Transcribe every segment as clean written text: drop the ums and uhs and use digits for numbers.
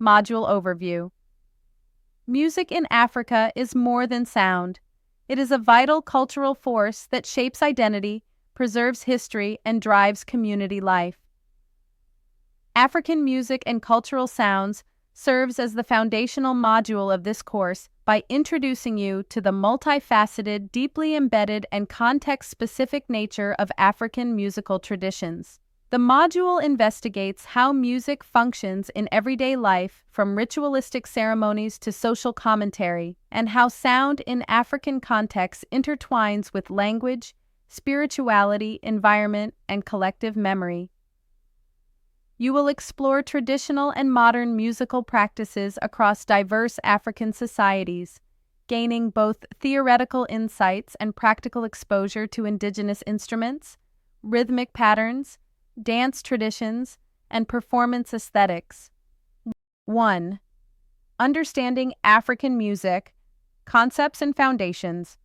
Module Overview. Music in Africa is more than sound. It is a vital cultural force that shapes identity, preserves history, and drives community life. African music and cultural sounds serves as the foundational module of this course by introducing you to the multifaceted, deeply embedded, and context-specific nature of African musical traditions. The module investigates how music functions in everyday life, from ritualistic ceremonies to social commentary, and how sound in African contexts intertwines with language, spirituality, environment, and collective memory. You will explore traditional and modern musical practices across diverse African societies, gaining both theoretical insights and practical exposure to indigenous instruments, rhythmic patterns, dance traditions, and performance aesthetics. 1. Understanding African music, concepts and foundations.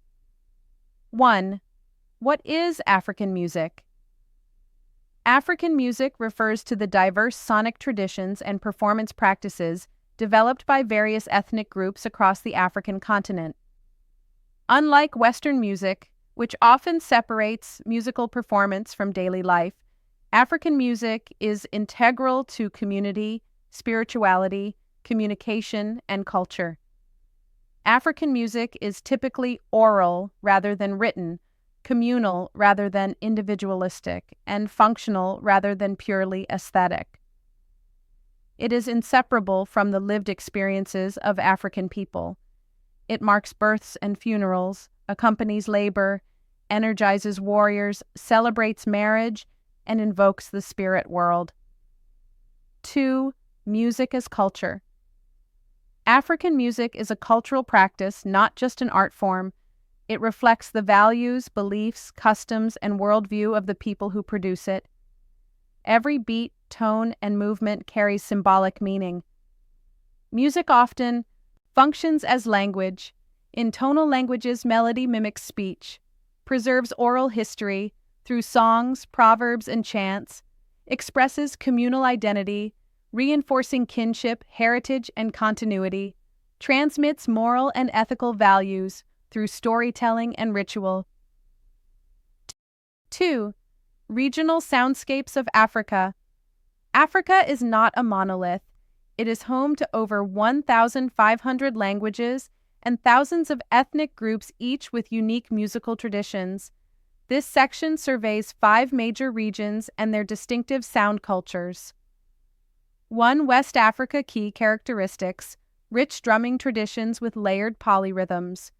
1. What is African music? African music refers to the diverse sonic traditions and performance practices developed by various ethnic groups across the African continent. Unlike Western music, which often separates musical performance from daily life, African music is integral to community, spirituality, communication, and culture. African music is typically oral rather than written, communal rather than individualistic, and functional rather than purely aesthetic. It is inseparable from the lived experiences of African people. It marks births and funerals, accompanies labor, energizes warriors, celebrates marriage, and invokes the spirit world. 2. Music as culture. African music is a cultural practice, not just an art form. It reflects the values, beliefs, customs, and worldview of the people who produce it. Every beat, tone, and movement carries symbolic meaning. Music often functions as language. In tonal languages, melody mimics speech, preserves oral history through songs, proverbs, and chants, expresses communal identity, reinforcing kinship, heritage, and continuity, transmits moral and ethical values through storytelling and ritual. 2. Regional soundscapes of Africa. Africa is not a monolith. It is home to over 1,500 languages and thousands of ethnic groups, each with unique musical traditions. This section surveys 5 major regions and their distinctive sound cultures. 1. West Africa key characteristics: rich drumming traditions with layered polyrhythms.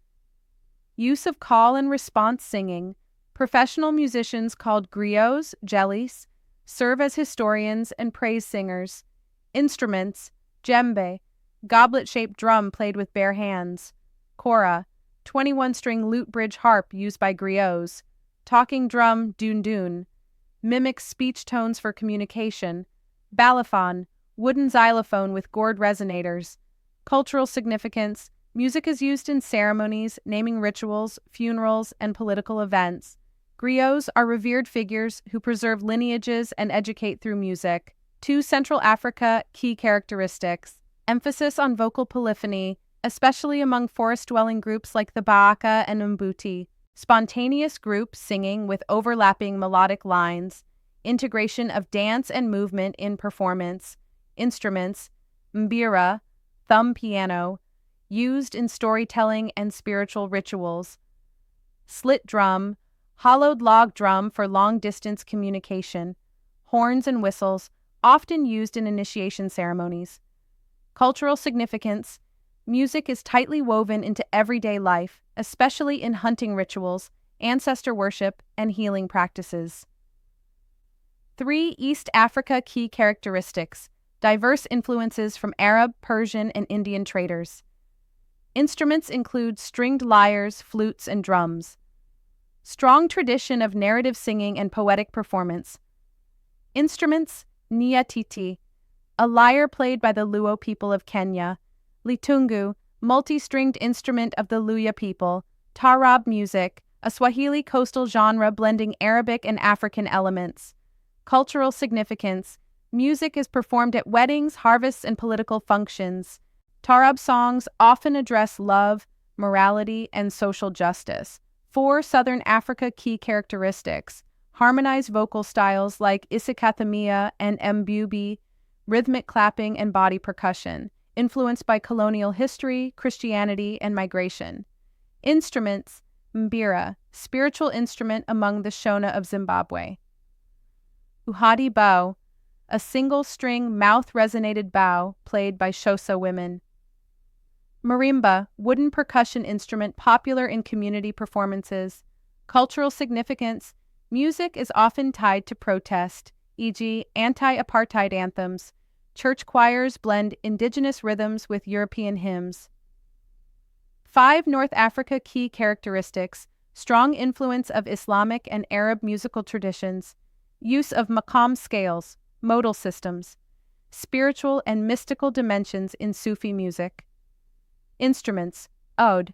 Use of call and response singing. Professional musicians called griots, jellies, serve as historians and praise singers. Instruments: djembe, goblet-shaped drum played with bare hands. Kora, 21-string lute bridge harp used by griots. Talking drum, dun-dun, mimics speech tones for communication. Balafon, wooden xylophone with gourd resonators. Cultural significance: music is used in ceremonies, naming rituals, funerals, and political events. Griots are revered figures who preserve lineages and educate through music. 2. Central Africa key characteristics: emphasis on vocal polyphony, especially among forest-dwelling groups like the Baaka and Mbuti. Spontaneous group singing with overlapping melodic lines. Integration of dance and movement in performance. Instruments: mbira, thumb piano, used in storytelling and spiritual rituals. Slit drum, hollowed log drum for long-distance communication. Horns and whistles, often used in initiation ceremonies. Cultural significance: music is tightly woven into everyday life, especially in hunting rituals, ancestor worship, and healing practices. 3. East Africa key characteristics: diverse influences from Arab, Persian, and Indian traders. Instruments include stringed lyres, flutes, and drums. Strong tradition of narrative singing and poetic performance. Instruments: nyatiti, a lyre played by the Luo people of Kenya. Litungu, multi-stringed instrument of the Luya people. Taarab music, a Swahili coastal genre blending Arabic and African elements. Cultural significance: Music is performed at weddings, harvests, and political functions. Taarab songs often address love, morality, and social justice. 4. Southern Africa key characteristics. Harmonized vocal styles like isikathamiya and mbubi, rhythmic clapping and body percussion, influenced by colonial history, Christianity, and migration. Instruments, mbira, spiritual instrument among the Shona of Zimbabwe. Uhadi bow, a single-string mouth-resonated bow played by Xhosa women. Marimba, wooden percussion instrument popular in community performances. Cultural significance, music is often tied to protest, e.g., anti-apartheid anthems. Church choirs blend indigenous rhythms with European hymns. 5. North Africa key characteristics. Strong influence of Islamic and Arab musical traditions. Use of maqam scales, modal systems. Spiritual and mystical dimensions in Sufi music. Instruments, oud,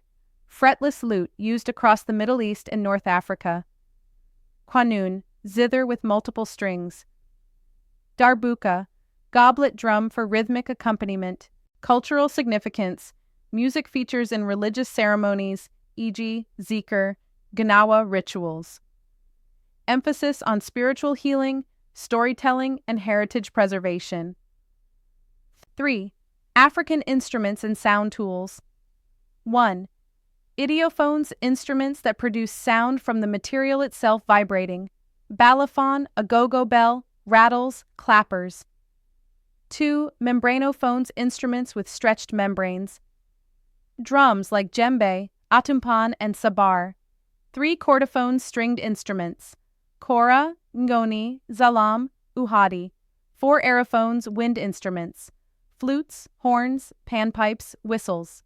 fretless lute used across the Middle East and North Africa. Qanun, zither with multiple strings. Darbuka, goblet drum for rhythmic accompaniment. Cultural significance, music features in religious ceremonies, e.g., zikr, gnawa rituals. Emphasis on spiritual healing, storytelling, and heritage preservation. 3. African instruments and sound tools. 1. Idiophones, instruments that produce sound from the material itself vibrating. Balafon, a go-go bell, rattles, clappers. 2. Membranophones, instruments with stretched membranes. Drums like djembe, atumpan, and sabar. 3. Chordophones, stringed instruments. Kora, ngoni, zalam, uhadi. 4. Aerophones, wind instruments. Flutes, horns, panpipes, whistles.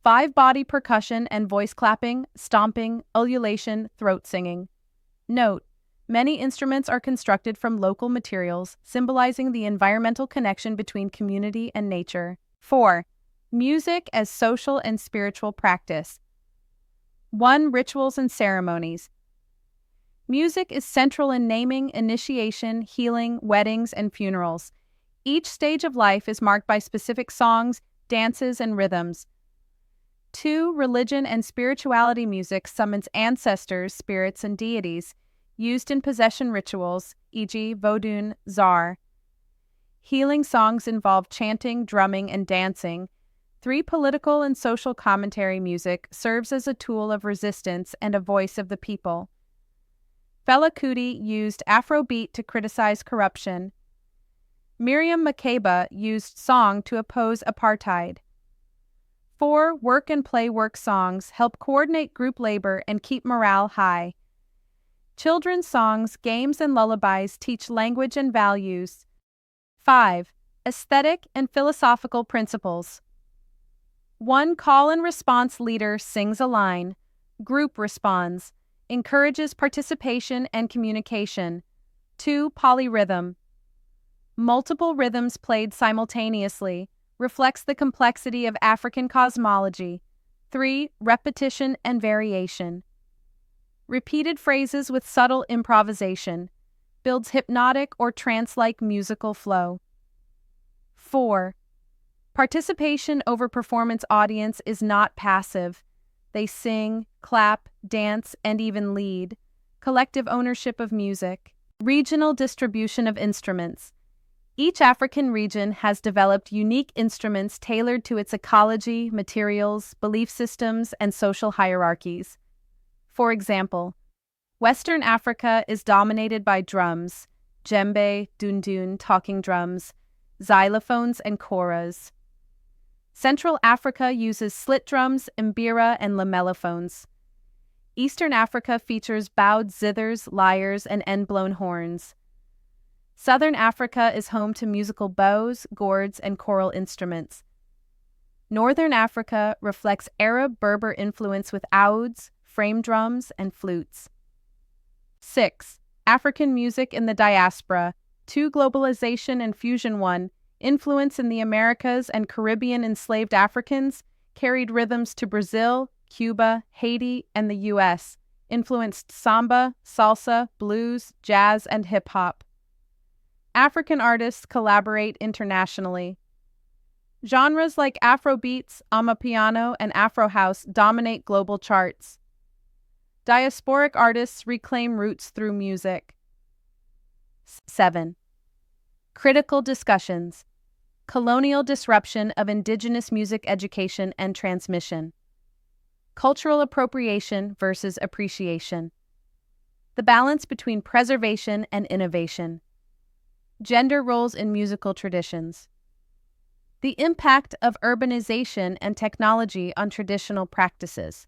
5. Body percussion and voice clapping, stomping, ululation, throat singing. Note: many instruments are constructed from local materials, symbolizing the environmental connection between community and nature. 4. Music as social and spiritual practice. 1. Rituals and ceremonies. Music is central in naming, initiation, healing, weddings, and funerals. Each stage of life is marked by specific songs, dances, and rhythms. 2. Religion and spirituality. Music summons ancestors, spirits, and deities, used in possession rituals, e.g., Vodun, Zar. Healing songs involve chanting, drumming, and dancing. 3. Political and social commentary. Music serves as a tool of resistance and a voice of the people. Fela Kuti used Afrobeat to criticize corruption. Miriam Makeba used song to oppose apartheid. 4. Work and play work songs help coordinate group labor and keep morale high. Children's songs, games, and lullabies teach language and values. 5. Aesthetic and philosophical principles. 1. Call and response. Leader sings a line. Group responds, encourages participation and communication. 2. Polyrhythm. Multiple rhythms played simultaneously, reflects the complexity of African cosmology. 3. Repetition and variation. Repeated phrases with subtle improvisation, builds hypnotic or trance-like musical flow. 4. Participation over performance. Audience is not passive. They sing, clap, dance, and even lead. Collective ownership of music. Regional distribution of instruments. Each African region has developed unique instruments tailored to its ecology, materials, belief systems, and social hierarchies. For example, Western Africa is dominated by drums, djembe, dundun, talking drums, xylophones, and koras. Central Africa uses slit drums, mbira, and lamellophones. Eastern Africa features bowed zithers, lyres, and end-blown horns. Southern Africa is home to musical bows, gourds, and choral instruments. Northern Africa reflects Arab-Berber influence with ouds, frame drums, and flutes. 6. African music in the diaspora. 2. Globalization and fusion. 1. Influence in the Americas and Caribbean. Enslaved Africans carried rhythms to Brazil, Cuba, Haiti, and the U.S., influenced samba, salsa, blues, jazz, and hip-hop. African artists collaborate internationally. Genres like Afrobeats, Amapiano, and Afro House dominate global charts. Diasporic artists reclaim roots through music. 7. Critical discussions. Colonial disruption of indigenous music education and transmission. Cultural appropriation versus appreciation. The balance between preservation and innovation. Gender roles in musical traditions. The impact of urbanization and technology on traditional practices.